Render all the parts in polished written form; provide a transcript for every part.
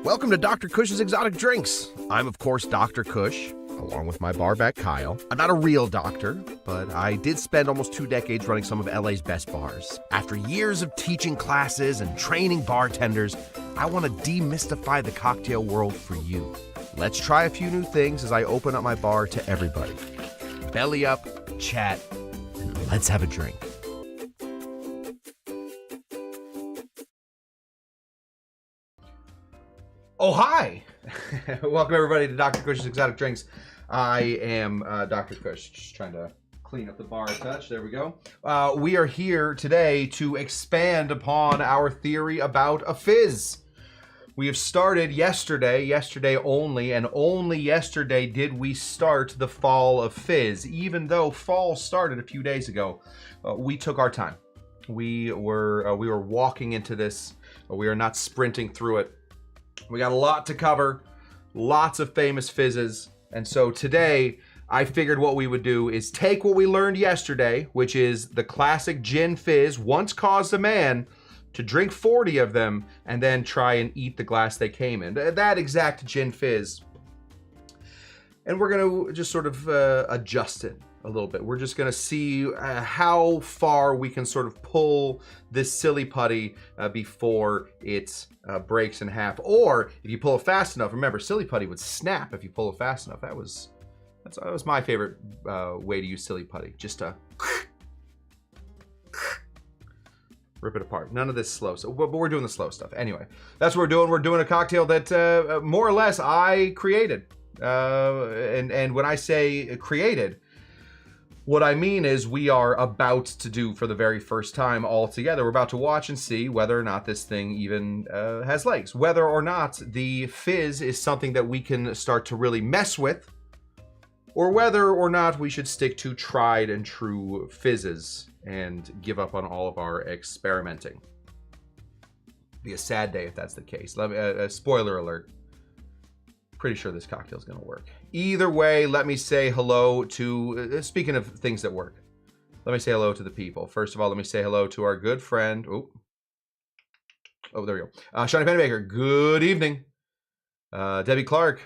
Welcome to Dr. Kush's Exotic Drinks. I'm, of course, Dr. Kush, along with my barback Kyle. I'm not a real doctor, but I did spend almost 2 decades running some of LA's best bars. After years of teaching classes and training bartenders, I want to demystify the cocktail world for you. Let's try a few new things as I open up my bar to everybody. Belly up, chat, and let's have a drink. Oh, hi! Welcome, everybody, to Dr. Kush's Exotic Drinks. I am Dr. Kush, just trying to clean up the bar a touch. There we go. We are here today to expand upon our theory about a fizz. We have started yesterday only, and only yesterday did we start the fall of fizz. Even though fall started a few days ago, we took our time. We were walking into this. We are not sprinting through it. We got a lot to cover, lots of famous fizzes, and so today I figured what we would do is take what we learned yesterday, which is the classic gin fizz once caused a man to drink 40 of them and then try and eat the glass they came in. That exact gin fizz. And we're going to just sort of adjust it a little bit. We're just going to see how far we can sort of pull this silly putty before it breaks in half. Or if you pull it fast enough, remember, silly putty would snap if you pull it fast enough. That was my favorite way to use silly putty. Just to rip it apart. None of this slow stuff, but we're doing the slow stuff. Anyway, that's what we're doing. We're doing a cocktail that more or less I created. And when I say created, what I mean is we are about to do for the very first time all together. We're about to watch and see whether or not this thing even has legs. Whether or not the fizz is something that we can start to really mess with, or whether or not we should stick to tried and true fizzes and give up on all of our experimenting. Be a sad day if that's the case. Spoiler alert. Pretty sure this cocktail is going to work. Either way, let me say hello to, speaking of things that work, let me say hello to the people. First of all, let me say hello to our good friend. Oh, there we go. Shawnee Pennebaker, good evening. Debbie Clark,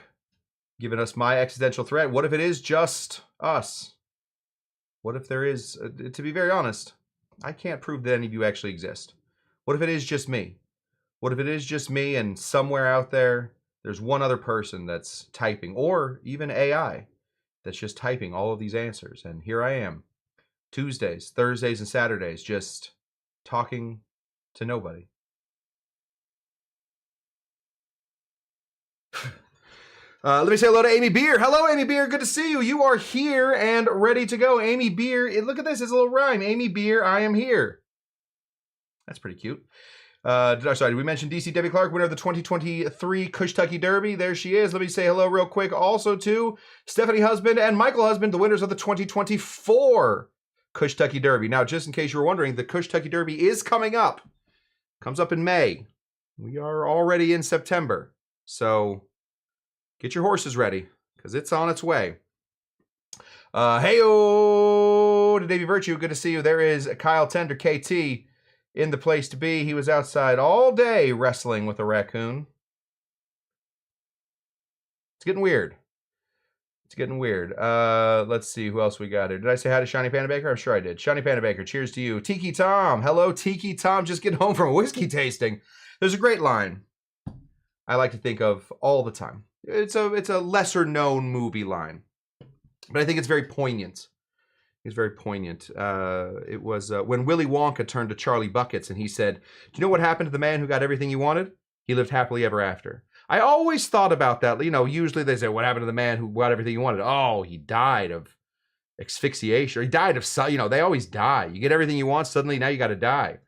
giving us my existential threat. What if it is just us? What if there is, to be very honest, I can't prove that any of you actually exist. What if it is just me? What if it is just me and somewhere out there, there's one other person that's typing, or even AI that's just typing all of these answers. And here I am, Tuesdays, Thursdays, and Saturdays, just talking to nobody. Let me say hello to Amy Beer. Hello, Amy Beer. Good to see you. You are here and ready to go. Amy Beer, look at this. It's a little rhyme. Amy Beer, I am here. That's pretty cute. Sorry, did we mention DC Debbie Clark, winner of the 2023 Kushtucky Derby? There she is. Let me say hello real quick also to Stephanie Husband and Michael Husband, the winners of the 2024 Kushtucky Derby. Now, just in case you were wondering, the Kushtucky Derby is coming up. Comes up in May. We are already in September. So get your horses ready, because it's on its way. Hey-o to Davey Virtue. Good to see you. There is Kyle Tender, KT, in the place to be. He was outside all day wrestling with a raccoon. It's getting weird. It's getting weird. Let's see who else we got here. Did I say hi to Shawnee Pennebaker? I'm sure I did. Shawnee Pennebaker, cheers to you. Tiki Tom. Hello, Tiki Tom. Just getting home from a whiskey tasting. There's a great line I like to think of all the time. It's a lesser known movie line, but I think it's very poignant. It's very poignant. It was when Willy Wonka turned to Charlie Buckets and he said, "Do you know what happened to the man who got everything he wanted? He lived happily ever after." I always thought about that. You know, usually they say, "What happened to the man who got everything he wanted?" Oh, he died of asphyxiation. Or he died of, you know, they always die. You get everything you want, suddenly now you got to die.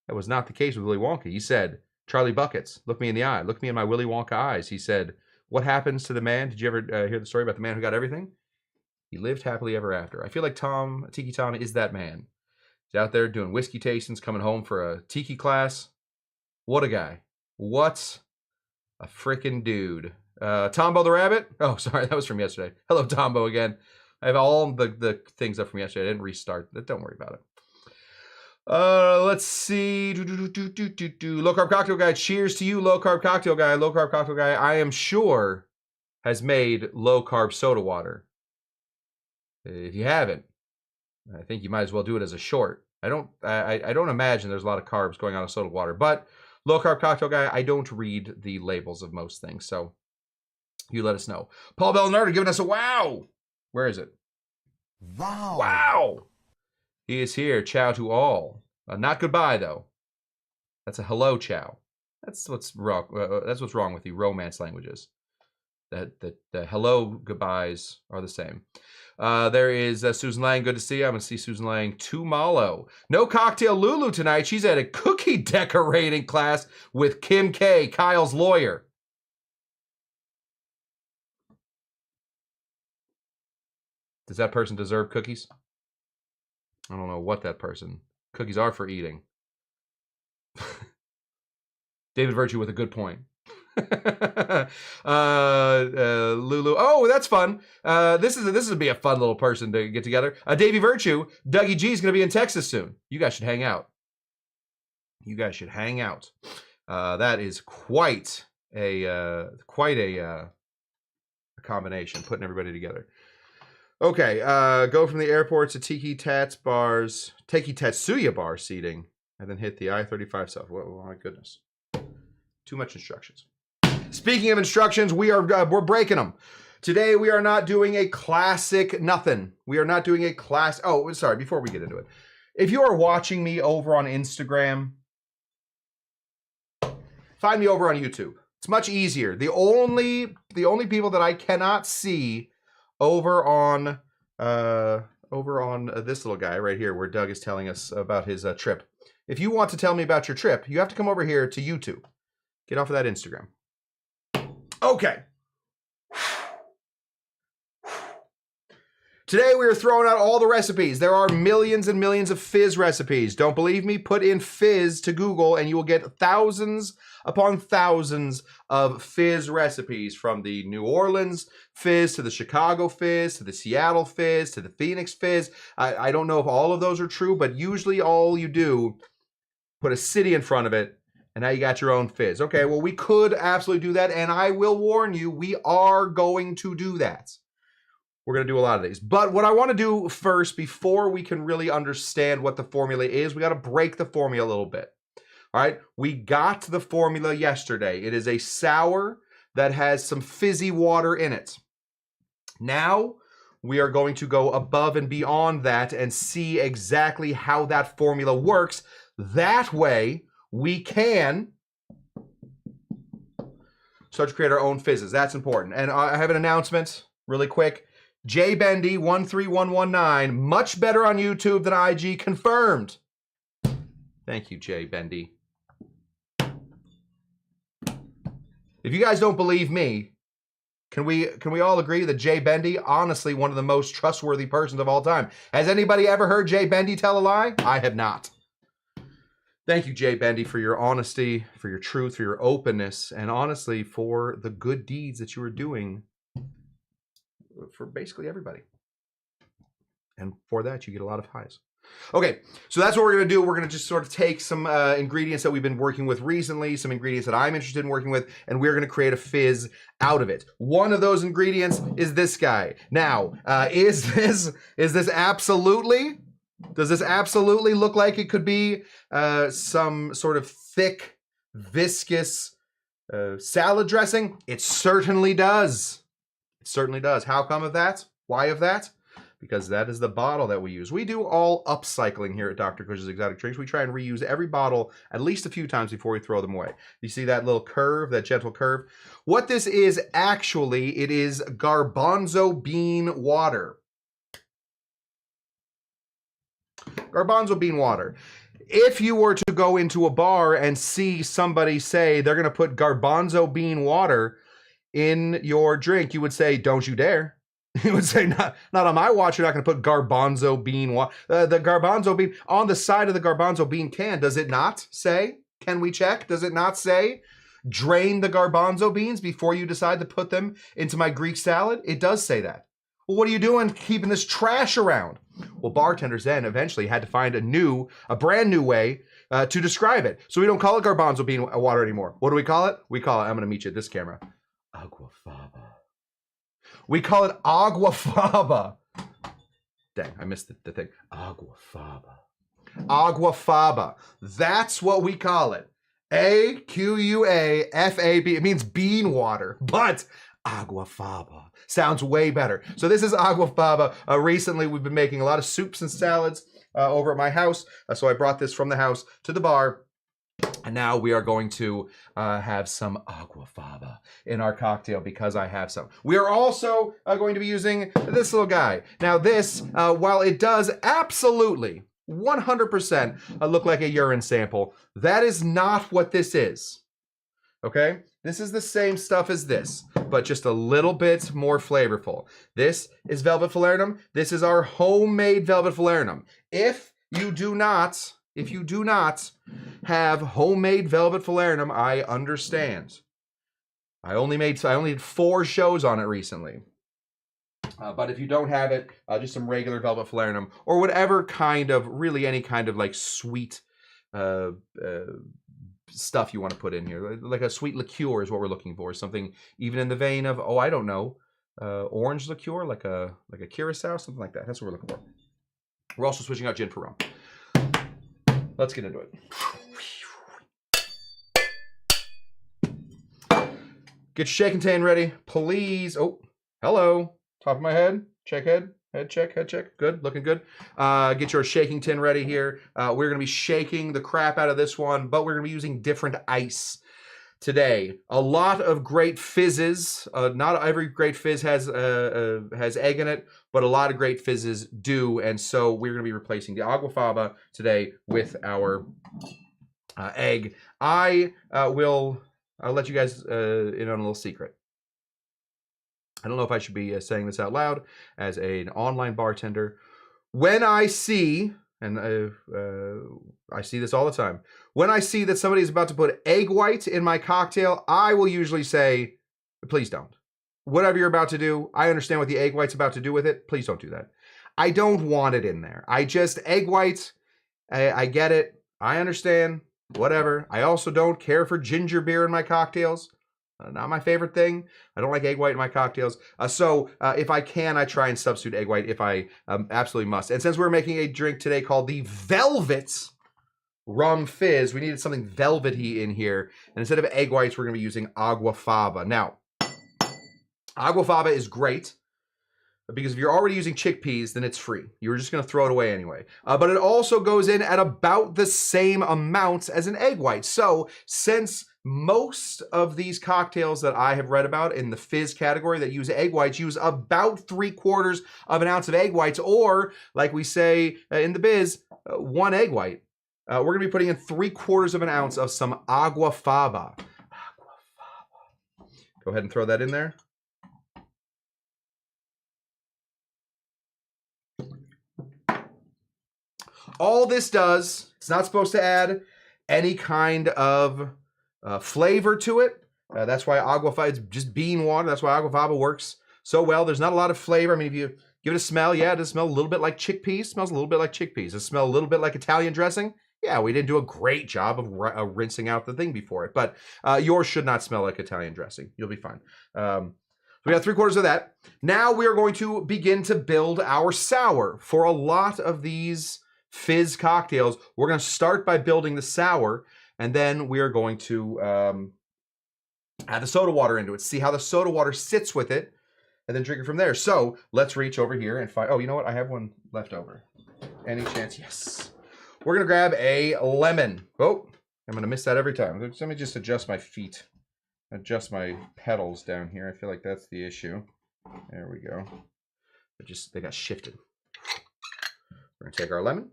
That was not the case with Willy Wonka. He said, "Charlie Buckets, look me in the eye. Look me in my Willy Wonka eyes." He said, "What happens to the man?" Did you ever hear the story about the man who got everything? He lived happily ever after. I feel like Tiki Tom is that man. He's out there doing whiskey tastings, coming home for a tiki class. What a guy. What a freaking dude. Tombo the Rabbit. Oh, sorry, that was from yesterday. Hello, Tombo again. I have all the things up from yesterday. I didn't restart. Don't worry about it. Let's see. Low carb cocktail guy. Cheers to you, low carb cocktail guy. Low carb cocktail guy, I am sure, has made low carb soda water. If you haven't, I think you might as well do it as a short. I don't imagine there's a lot of carbs going on in soda water, but low carb cocktail guy, I don't read the labels of most things, so you let us know. Paul Belnardo giving us a wow. Where is it? Wow. Wow. He is here. Ciao to all. Not goodbye though. That's a hello, ciao. That's what's wrong. That's what's wrong with you romance languages. The hello goodbyes are the same. There is Susan Lang. Good to see you. I'm gonna see Susan Lang tomorrow. No cocktail Lulu tonight. She's at a cookie decorating class with Kim K, Kyle's lawyer. Does that person deserve cookies? I don't know what that person. Cookies are for eating. David Virtue with a good point. Lulu. Oh, that's fun. This would be a fun little person to get together. Davey Virtue. Dougie G is going to be in Texas soon. You guys should hang out. You guys should hang out. That is quite a combination, putting everybody together. Okay, go from the airport to Tiki Tatsuya bar seating, and then hit the I-35 south. Oh my goodness. Too much instructions. Speaking of instructions, we're breaking them. Today we are not doing a classic nothing. We are not doing a class. Oh, sorry, before we get into it. If you are watching me over on Instagram, find me over on YouTube. It's much easier. The only people that I cannot see over on this little guy right here where Doug is telling us about his trip. If you want to tell me about your trip, you have to come over here to YouTube. Get off of that Instagram. Okay. Today we are throwing out all the recipes. There are millions and millions of fizz recipes. Don't believe me? Put in fizz to Google and you will get thousands upon thousands of fizz recipes, from the New Orleans fizz to the Chicago fizz to the Seattle fizz to the Phoenix fizz. I don't know if all of those are true, but usually all you do, put a city in front of it, and now you got your own fizz. Okay, well, we could absolutely do that, and I will warn you, we are going to do that. We're going to do a lot of these. But what I want to do first, before we can really understand what the formula is, we got to break the formula a little bit. All right, we got the formula yesterday. It is a sour that has some fizzy water in it. Now, we are going to go above and beyond that and see exactly how that formula works. That way, we can start to create our own fizzes. That's important. And I have an announcement really quick. JBendy13119, much better on YouTube than IG, confirmed. Thank you, Jay Bendy. If you guys don't believe me, can we all agree that Jay Bendy, honestly, one of the most trustworthy persons of all time? Has anybody ever heard Jay Bendy tell a lie? I have not. Thank you, Jay Bendy, for your honesty, for your truth, for your openness, and honestly, for the good deeds that you are doing for basically everybody. And for that, you get a lot of highs. Okay, so that's what we're going to do. We're going to just sort of take some ingredients that we've been working with recently, some ingredients that I'm interested in working with, and we're going to create a fizz out of it. One of those ingredients is this guy. Now, is this absolutely, does this absolutely look like it could be some sort of thick, viscous salad dressing? It certainly does. It certainly does. How come of that? Why of that? Because that is the bottle that we use. We do all upcycling here at Dr. Kush's Exotic Drinks. We try and reuse every bottle at least a few times before we throw them away. You see that little curve, that gentle curve? What this is actually, it is garbanzo bean water. Garbanzo bean water. If you were to go into a bar and see somebody say they're going to put garbanzo bean water in your drink, you would say, don't you dare. He would say, not on my watch, you're not going to put garbanzo bean water. The garbanzo bean, on the side of the garbanzo bean can, does it not say, can we check? Does it not say, drain the garbanzo beans before you decide to put them into my Greek salad? It does say that. Well, what are you doing keeping this trash around? Well, bartenders then eventually had to find a brand new way to describe it. So we don't call it garbanzo bean water anymore. What do we call it? We call it, I'm going to meet you at this camera, aguafaba. We call it aguafaba. Dang, I missed the thing. Aguafaba. Aguafaba. That's what we call it. A-Q-U-A-F-A-B. It means bean water, but aguafaba sounds way better. So this is aguafaba. Recently, we've been making a lot of soups and salads over at my house. So I brought this from the house to the bar. And now we are going to have some aguafaba in our cocktail because I have some. We are also going to be using this little guy. Now this, while it does absolutely 100% look like a urine sample, that is not what this is. Okay? This is the same stuff as this, but just a little bit more flavorful. This is velvet falernum. This is our homemade velvet falernum. If you do not have homemade velvet falernum, I understand. I only did 4 shows on it recently. But if you don't have it, just some regular velvet falernum or whatever kind of, really any kind of like sweet stuff you want to put in here. Like a sweet liqueur is what we're looking for. Something even in the vein of, oh, I don't know, orange liqueur, like a curacao, something like that. That's what we're looking for. We're also switching out gin for rum. Let's get into it. Get your shaking tan ready, please. Oh, hello. Top of my head. Check head. Head check, head check. Good, looking good. Get your shaking tin ready here. We're going to be shaking the crap out of this one, but we're going to be using different ice today. A lot of great fizzes. Not every great fizz has egg in it, but a lot of great fizzes do. And so we're going to be replacing the aguafaba today with our egg. I'll let you guys in on a little secret. I don't know if I should be saying this out loud as an online bartender. When I see, and I see this all the time, when I see that somebody is about to put egg white in my cocktail, I will usually say, please don't. Whatever you're about to do, I understand what the egg white's about to do with it. Please don't do that. I don't want it in there. Egg white, I get it. I understand. Whatever. I also don't care for ginger beer in my cocktails. Not my favorite thing. I don't like egg white in my cocktails. So if I can, I try and substitute egg white if I absolutely must. And since we're making a drink today called the Velvet RUM FIZZ, we needed something velvety in here. And instead of egg whites, we're going to be using aguafaba. Now, aguafaba is great because if you're already using chickpeas, then it's free. You're just going to throw it away anyway. But it also goes in at about the same amounts as an egg white. So since most of these cocktails that I have read about in the fizz category that use egg whites use about 3/4 of an ounce of egg whites, or like we say in the biz, 1 egg white. We're going to be putting in 3/4 of an ounce of some aguafaba. Go ahead and throw that in there. All this does, it's not supposed to add any kind of flavor to it. That's why aguafaba, it's just bean water. That's why aguafaba works so well. There's not a lot of flavor. I mean, if you give it a smell, yeah, it does smell a little bit like chickpeas. It smells a little bit like chickpeas. Does it smell a little bit like Italian dressing? Yeah, we didn't do a great job of rinsing out the thing before it, but yours should not smell like Italian dressing. You'll be fine. We got 3/4 of that. Now we are going to begin to build our sour. For a lot of these fizz cocktails, we're going to start by building the sour, and then we are going to add the soda water into it, see how the soda water sits with it, and then drink it from there. So let's reach over here and find, oh, you know what? I have one left over. Any chance? Yes. We're going to grab a lemon. Oh, I'm going to miss that every time. Let me just adjust my feet. Adjust my pedals down here. I feel like that's the issue. There we go. They got shifted. We're going to take our lemon.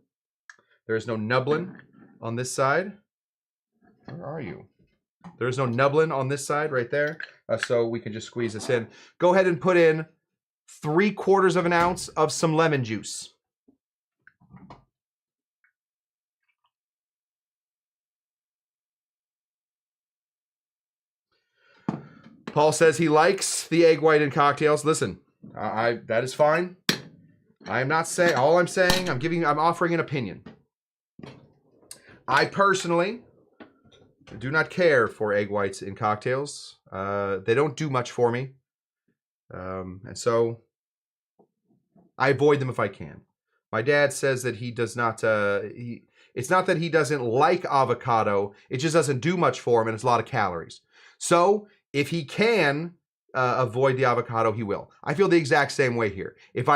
There is no nublin on this side. Where are you? There is no nublin on this side right there. So we can just squeeze this in. Go ahead and put in 3/4 of an ounce of some lemon juice. Paul says he likes the egg white in cocktails. Listen, That is fine. I'm not saying, all I'm saying, I'm offering an opinion. I personally do not care for egg whites in cocktails. They don't do much for me. And so I avoid them if I can. My dad says that he does not, it's not that he doesn't like avocado, it just doesn't do much for him and it's a lot of calories. So if he can avoid the avocado, he will. I feel the exact same way here. If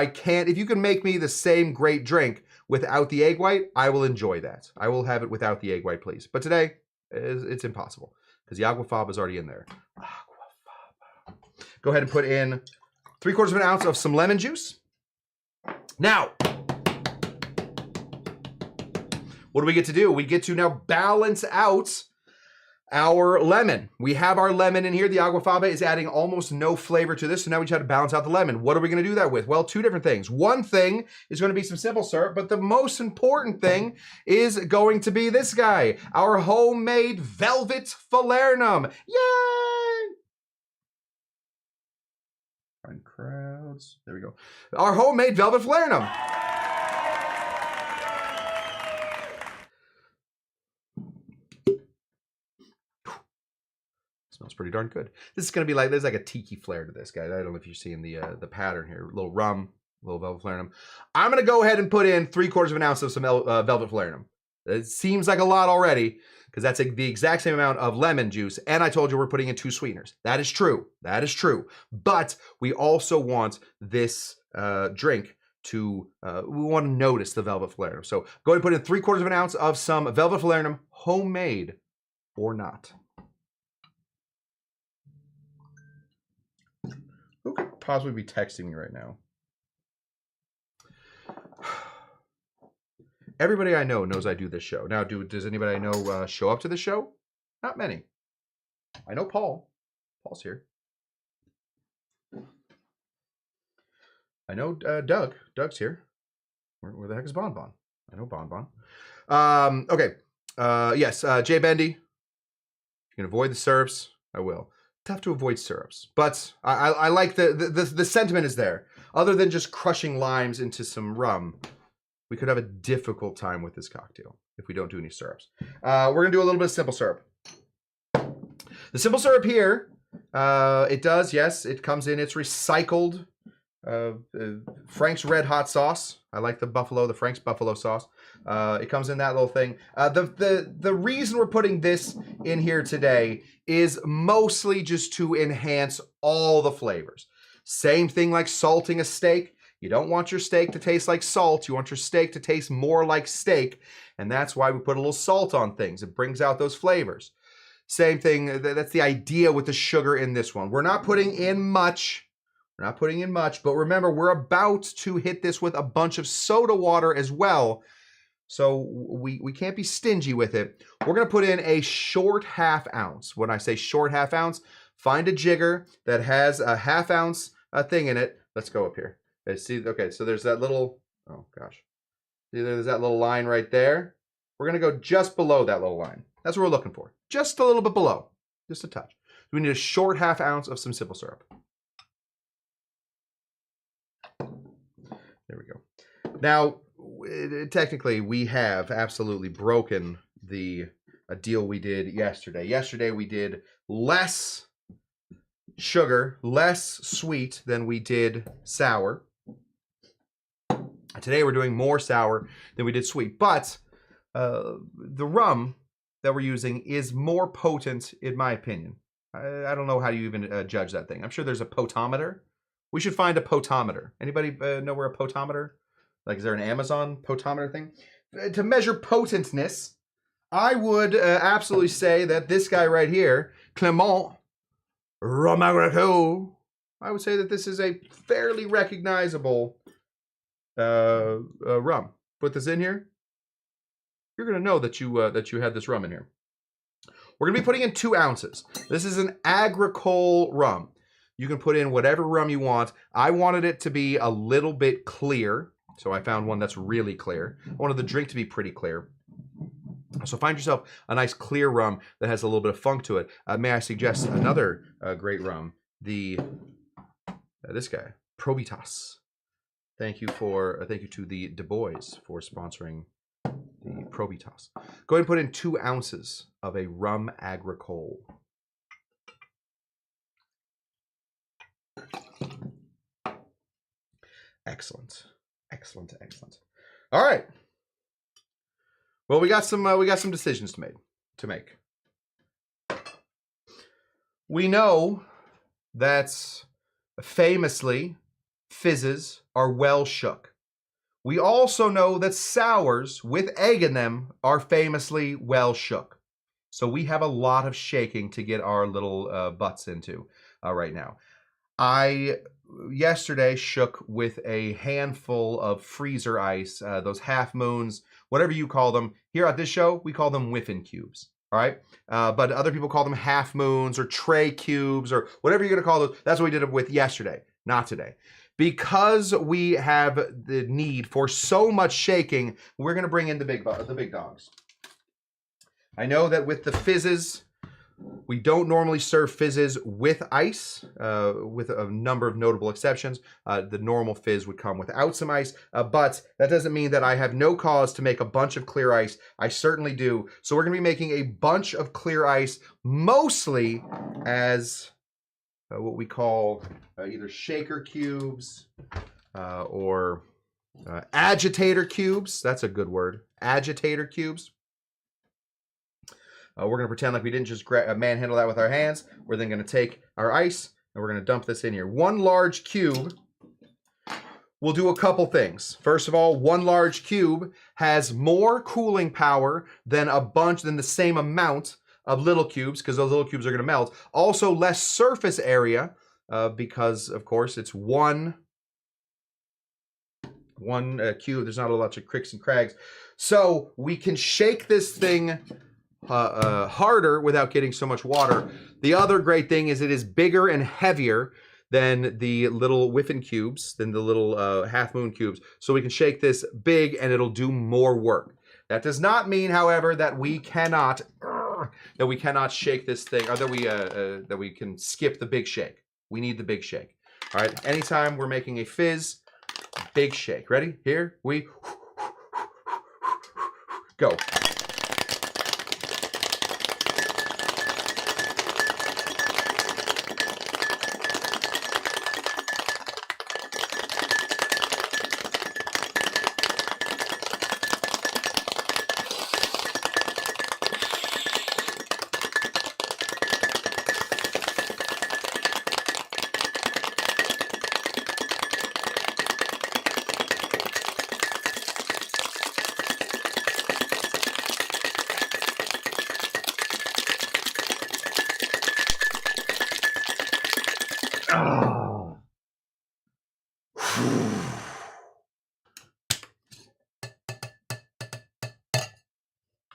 you can make me the same great drink without the egg white, I will enjoy that. I will have it without the egg white, please. But today, it's impossible because the aquafaba is already in there. Aquafaba. Go ahead and put in 3/4 of an ounce of some lemon juice. Now, what do we get to do? We get to now balance out our lemon. We have our lemon in here. The aquafaba is adding almost no flavor to this, so now we just have to balance out the lemon. What are we going to do that with? Well, two different things. One thing is going to be some simple syrup, but the most important thing is going to be this guy, our homemade velvet falernum. Yay! Find crowds. There we go. Our homemade velvet falernum. Smells pretty darn good. This is going to be like, there's like a tiki flair to this, guys. I don't know if you're seeing the pattern here. A little rum, a little velvet falernum. I'm going to go ahead and put in 3/4 of an ounce of some velvet falernum. It seems like a lot already because that's the exact same amount of lemon juice. And I told you we're putting in 2 sweeteners. That is true. That is true. But we also want this drink to, we want to notice the velvet falernum. So go ahead and put in 3/4 of an ounce of some velvet falernum, homemade or not. Who could possibly be texting me right now? Everybody I know knows I do this show. Now, does anybody I know show up to the show? Not many. I know Paul. Paul's here. I know Doug. Doug's here. Where the heck is Bon Bon? I know Bon Bon. Okay. Yes, Jay Bendy. You can avoid the syrups. I will. Tough to avoid syrups, but I like the sentiment is there. Other than just crushing limes into some rum, we could have a difficult time with this cocktail if we don't do any syrups. We're gonna do a little bit of simple syrup. The simple syrup here, it does, yes, it comes in its recycled Frank's Red Hot sauce. I like the Frank's Buffalo sauce. It comes in that little thing. The reason we're putting this in here today is mostly just to enhance all the flavors. Same thing like salting a steak. You don't want your steak to taste like salt. You want your steak to taste more like steak. And that's why we put a little salt on things. It brings out those flavors. Same thing, that's the idea with the sugar in this one. We're not putting in much. We're not putting in much, but remember, we're about to hit this with a bunch of soda water as well. So we can't be stingy with it. We're going to put in a short ½ ounce. When I say short ½ ounce, find a jigger that has a ½ ounce thing in it. Let's go up here. See, okay, so there's that little, oh gosh. See, there's that little line right there. We're going to go just below that little line. That's what we're looking for. Just a little bit below. Just a touch. We need a short ½ ounce of some simple syrup. There we go. Now, technically, we have absolutely broken the deal we did yesterday. Yesterday, we did less sugar, less sweet than we did sour. Today, we're doing more sour than we did sweet. But the rum that we're using is more potent, in my opinion. I don't know how you even judge that thing. I'm sure there's a potometer. We should find a potometer. Anybody know where a potometer? Like, is there an Amazon potometer thing? To measure potentness, I would absolutely say that this guy right here, Clement Romagrico, I would say that this is a fairly recognizable rum. Put this in here. You're gonna know that you had this rum in here. We're gonna be putting in 2 ounces. This is an agricole rum. You can put in whatever rum you want. I wanted it to be a little bit clear, so I found one that's really clear. I wanted the drink to be pretty clear. So find yourself a nice clear rum that has a little bit of funk to it. May I suggest another great rum? This guy. Probitas. Thank you to the Du Bois for sponsoring the Probitas. Go ahead and put in 2 ounces of a rum agricole. Excellent, excellent, excellent. All right. Well, we got some decisions to make. We know that famously fizzes are well shook. We also know that sours with egg in them are famously well shook. So we have a lot of shaking to get our little butts into right now. I yesterday shook with a handful of freezer ice, those half moons, whatever you call them. Here at this show, we call them whiffin cubes. All right, but other people call them half moons or tray cubes or whatever you're gonna call those. That's what we did it with yesterday, not today. Because we have the need for so much shaking, we're gonna bring in the big dogs. I know that with the fizzes, we don't normally serve fizzes with ice, with a number of notable exceptions. The normal fizz would come without some ice, but that doesn't mean that I have no cause to make a bunch of clear ice. I certainly do. So we're going to be making a bunch of clear ice, mostly as what we call either shaker cubes or agitator cubes. That's a good word. Agitator cubes. We're going to pretend like we didn't just manhandle that with our hands. We're then going to take our ice and we're going to dump this in here. 1 large cube will do a couple things. First of all, 1 large cube has more cooling power than the same amount of little cubes, because those little cubes are going to melt. Also, less surface area because, of course, it's one cube. There's not a lot of cricks and crags. So we can shake this thing harder without getting so much water. The other great thing is it is bigger and heavier than the little whiffin cubes, than the little half moon cubes. So we can shake this big and it'll do more work. That does not mean, however, that we cannot shake this thing, or that we can skip the big shake. We need the big shake. All right, anytime we're making a fizz, big shake. Ready? Here we go.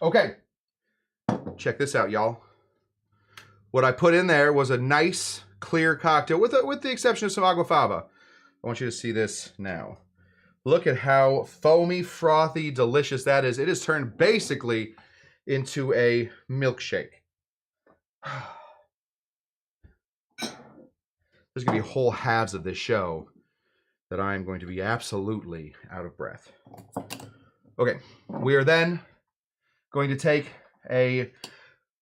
Okay, check this out, y'all. What I put in there was a nice, clear cocktail, with the exception of some aquafaba. I want you to see this now. Look at how foamy, frothy, delicious that is. It has turned basically into a milkshake. There's going to be whole halves of this show that I'm going to be absolutely out of breath. Okay, we are then going to take a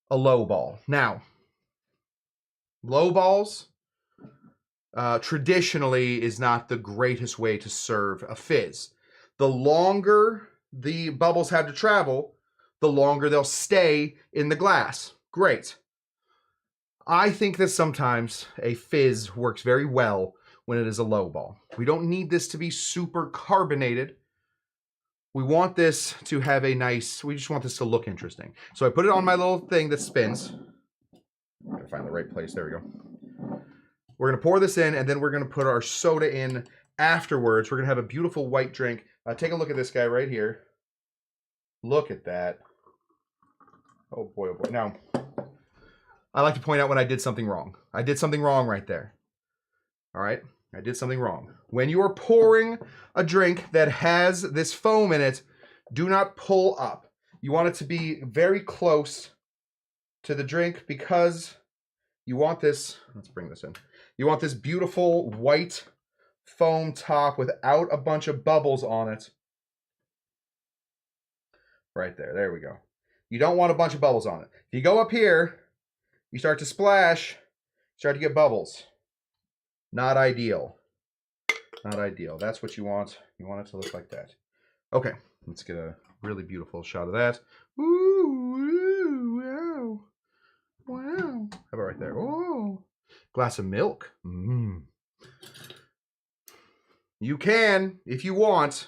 low ball. Now, low balls traditionally is not the greatest way to serve a fizz. The longer the bubbles have to travel, the longer they'll stay in the glass. Great. I think that sometimes a fizz works very well when it is a low ball. We don't need this to be super carbonated. We want this to have a nice, we just want this to look interesting. So I put it on my little thing that spins. Gotta find the right place, there we go. We're gonna pour this in and then we're gonna put our soda in afterwards. We're gonna have a beautiful white drink. Take a look at this guy right here. Look at that. Oh boy, oh boy. Now, I like to point out when I did something wrong. I did something wrong right there. All right, I did something wrong. When you are pouring a drink that has this foam in it, do not pull up. You want it to be very close to the drink because you want this, let's bring this in. You want this beautiful white foam top without a bunch of bubbles on it. Right there. There we go. You don't want a bunch of bubbles on it. If you go up here, you start to splash, start to get bubbles. Not ideal. Not ideal. That's what you want. You want it to look like that. Okay, let's get a really beautiful shot of that. Ooh, wow. Wow. How about right there? Oh, glass of milk. You can, if you want,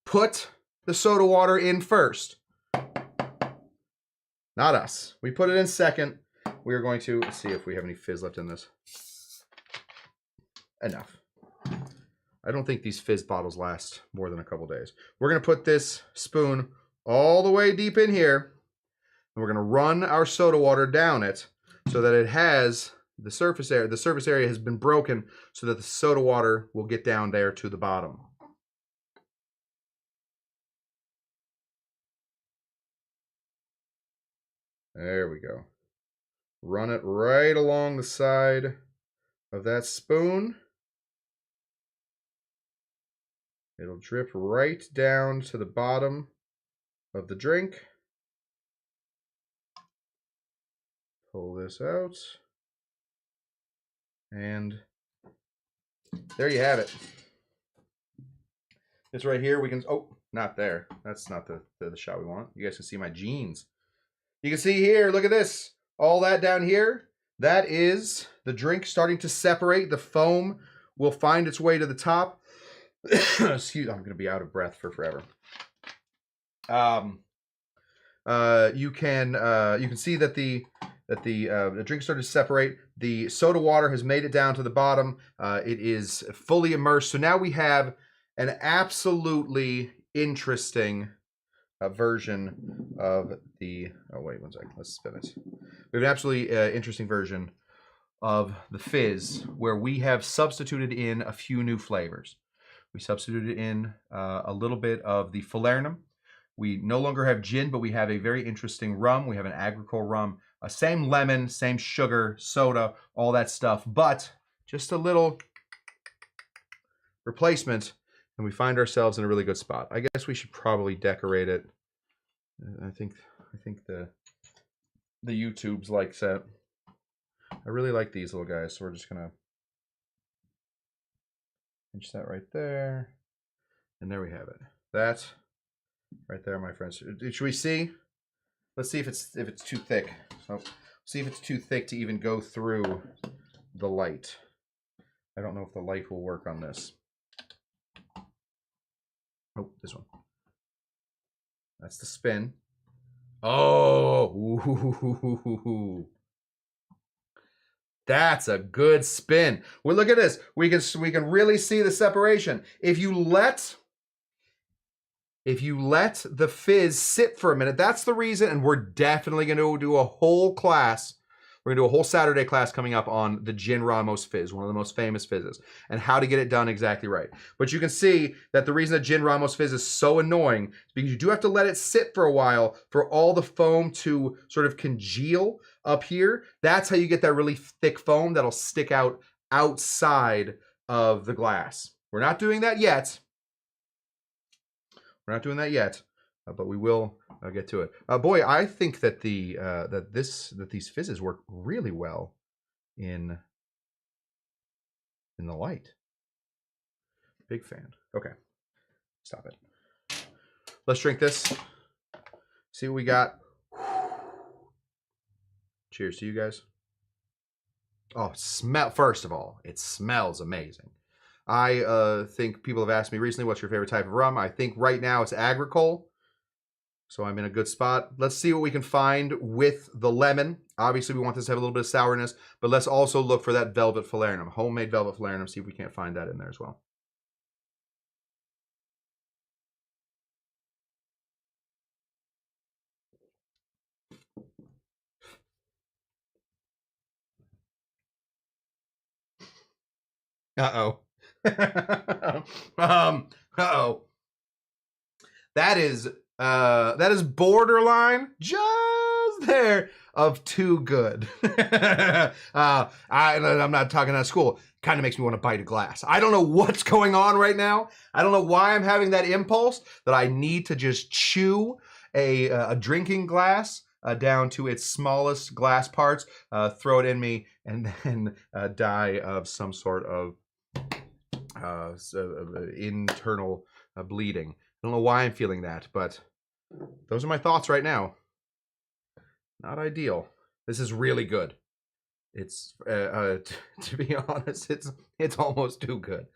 put the soda water in first. Not us. We put it in second. We are going to see if we have any fizz left in this. Enough. I don't think these fizz bottles last more than a couple days. We're going to put this spoon all the way deep in here. And we're going to run our soda water down it so that it has the surface area. The surface area has been broken so that the soda water will get down there to the bottom. There we go. Run it right along the side of that spoon. It'll drip right down to the bottom of the drink. Pull this out. And there you have it. It's right here. We can, oh, not there. That's not the shot we want. You guys can see my jeans. You can see here, look at this. All that down here, that is the drink starting to separate. The foam will find its way to the top. Excuse me, I'm going to be out of breath for forever. You can see that the drink started to separate. The soda water has made it down to the bottom. It is fully immersed. So now we have an absolutely interesting version of the, oh wait one second, let's spin it. We have an absolutely interesting version of the fizz where we have substituted in a few new flavors. We substituted in a little bit of the falernum. We no longer have gin, but we have a very interesting rum. We have an agricole rum, same lemon, same sugar, soda, all that stuff, but just a little replacement, and we find ourselves in a really good spot. I guess we should probably decorate it. I think the YouTubes likes that. I really like these little guys, so we're just gonna pinch that right there, and there we have it. That right there, my friends. Should we see? Let's see if it's too thick. So see if it's too thick to even go through the light. I don't know if the light will work on this. Oh, this one. That's the spin. Oh, ooh. That's a good spin. Well, look at this. We can really see the separation. If you let the fizz sit for a minute, that's the reason, and we're definitely going to do a whole class. We're going to do a whole Saturday class coming up on the Gin Ramos Fizz, one of the most famous fizzes, and how to get it done exactly right. But you can see that the reason that Gin Ramos Fizz is so annoying is because you do have to let it sit for a while for all the foam to sort of congeal up here. That's how you get that really thick foam that'll stick out outside of the glass. We're not doing that yet. We're not doing that yet, but we will get to it. Boy, I think that these fizzes work really well in the light. Big fan. Okay, stop it. Let's drink this. See what we got. Cheers to you guys. Oh, first of all, it smells amazing. I think people have asked me recently, what's your favorite type of rum? I think right now it's agricole. So I'm in a good spot. Let's see what we can find with the lemon. Obviously, we want this to have a little bit of sourness, but let's also look for that velvet falernum, homemade velvet falernum, see if we can't find that in there as well. Uh-oh. Uh-oh. That is borderline just there. of too good. I'm not talking out of school. Kind of makes me want to bite a glass. I don't know what's going on right now. I don't know why I'm having that impulse that I need to just chew a drinking glass down to its smallest glass parts, throw it in me, and then die of some sort of internal bleeding. I don't know why I'm feeling that, but those are my thoughts right now. Not ideal. This is really good. It's to be honest, it's almost too good.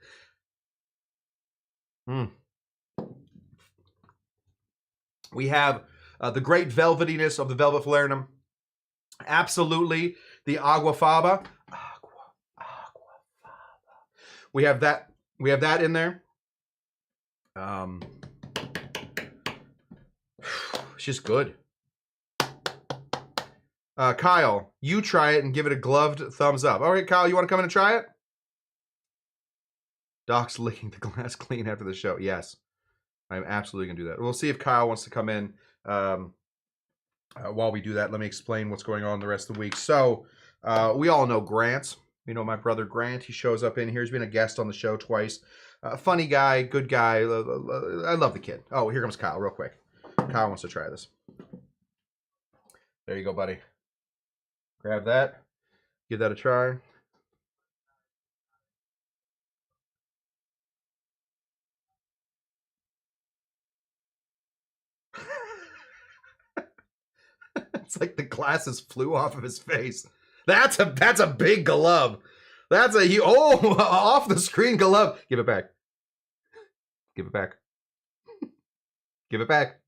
We have the great velvetiness of the Velvet Falernum. Absolutely, the Aguafaba. We have that. We have that in there. It's just good. Kyle, you try it and give it a gloved thumbs up. All right, Kyle, you want to come in and try it? Doc's licking the glass clean after the show. Yes, I'm absolutely going to do that. We'll see if Kyle wants to come in while we do that. Let me explain what's going on the rest of the week. So we all know Grant. You know my brother Grant. He shows up in here. He's been a guest on the show twice. Funny guy, good guy. I love the kid. Oh, here comes Kyle real quick. Kyle wants to try this. There you go, buddy. Grab that. Give that a try. It's like the glasses flew off of his face. That's a big glove. That's a off the screen glove. Give it back. Give it back. Give it back.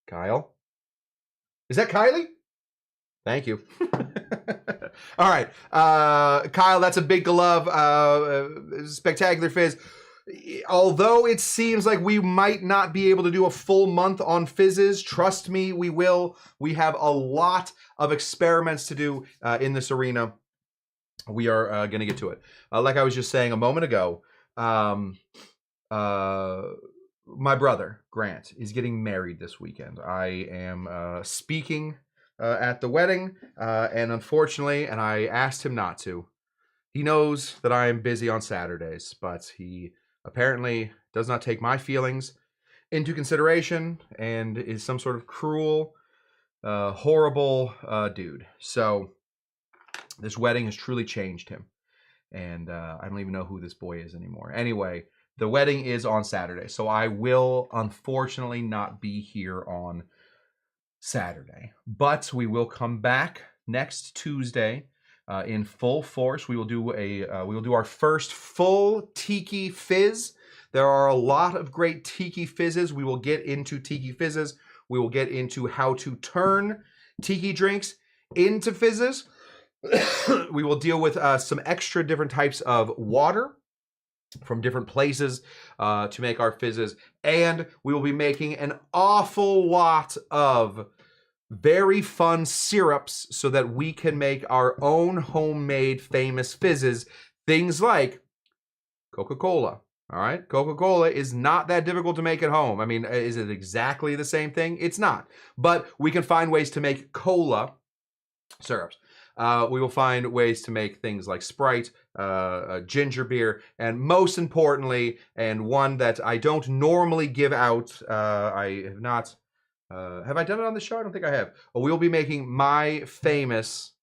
Kyle. Is that Kylie? Thank you. All right. Kyle, that's a big glove. Spectacular Fizz. Although it seems like we might not be able to do a full month on fizzes, trust me, we will. We have a lot of experiments to do in this arena. We are going to get to it. Like I was just saying a moment ago, my brother, Grant, is getting married this weekend. I am speaking at the wedding, and unfortunately, and I asked him not to. He knows that I am busy on Saturdays, but he apparently does not take my feelings into consideration and is some sort of cruel, horrible dude. So this wedding has truly changed him, and I don't even know who this boy is anymore. Anyway, the wedding is on Saturday, so I will unfortunately not be here on Saturday, but we will come back next Tuesday in full force. We will do our first full Tiki Fizz. There are a lot of great Tiki Fizzes. We will get into Tiki Fizzes. We will get into how to turn Tiki drinks into fizzes. We will deal with some extra different types of water from different places to make our fizzes. And we will be making an awful lot of very fun syrups so that we can make our own homemade famous fizzes. Things like Coca-Cola. All right. Coca-Cola is not that difficult to make at home. I mean, is it exactly the same thing? It's not. But we can find ways to make cola syrups. We will find ways to make things like Sprite, ginger beer, and most importantly, and one that I don't normally give out, I have not, have I done it on the show? I don't think I have. But we will be making my famous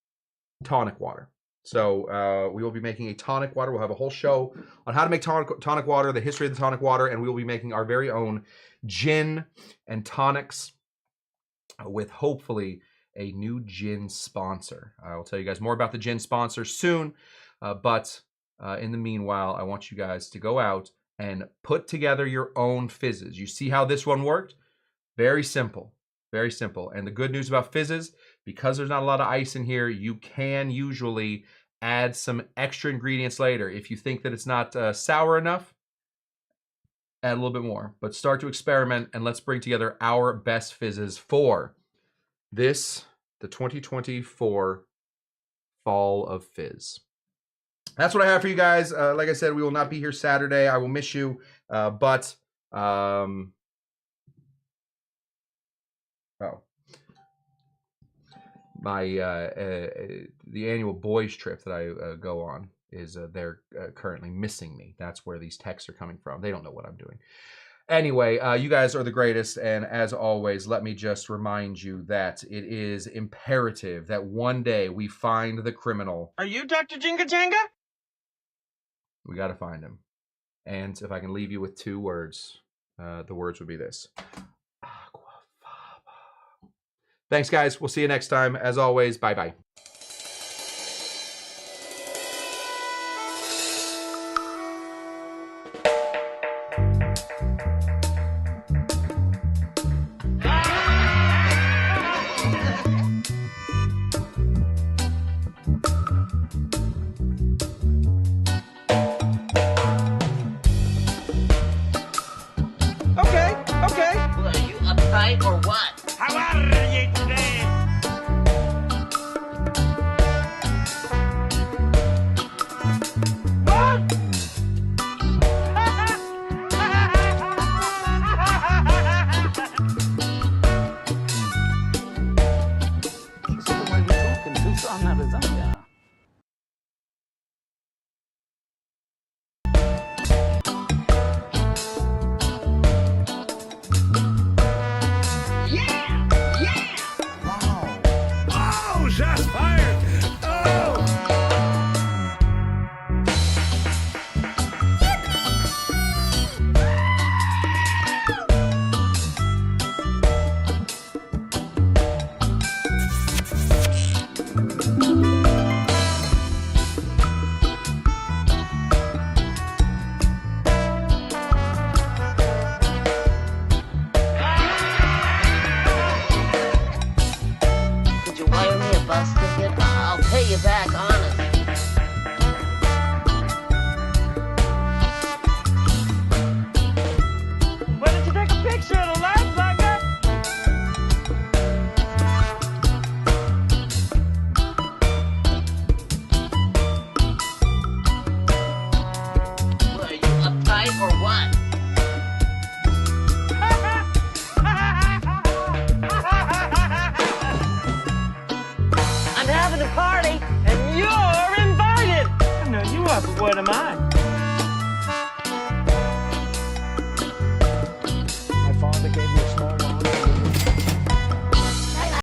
tonic water. So we will be making a tonic water. We'll have a whole show on how to make tonic water, the history of the tonic water, and we will be making our very own gin and tonics with hopefully a new gin sponsor. I will tell you guys more about the gin sponsor soon, but in the meanwhile, I want you guys to go out and put together your own fizzes. You see how this one worked? Very simple, very simple. And the good news about fizzes, because there's not a lot of ice in here, you can usually add some extra ingredients later. If you think that it's not sour enough, add a little bit more. But start to experiment, and let's bring together our best fizzes for the 2024 Fall of Fizz. That's what I have for you guys. Like I said, we will not be here Saturday. I will miss you, but my the annual boys trip that I go on is they're currently missing me. That's where these texts are coming from. They don't know what I'm doing. Anyway, you guys are the greatest, and as always, let me just remind you that it is imperative that one day we find the criminal. Are you Dr. Jinga Janga? We got to find him. And if I can leave you with 2 words, the words would be this. Aquafaba. Thanks, guys. We'll see you next time. As always, bye-bye. Or what? How are you today? What? I'll pay you back, honest. Why did you take a picture of the last sucker? What, are you uptight or what? I'm having a party, and you're invited. I know you are, but what am I?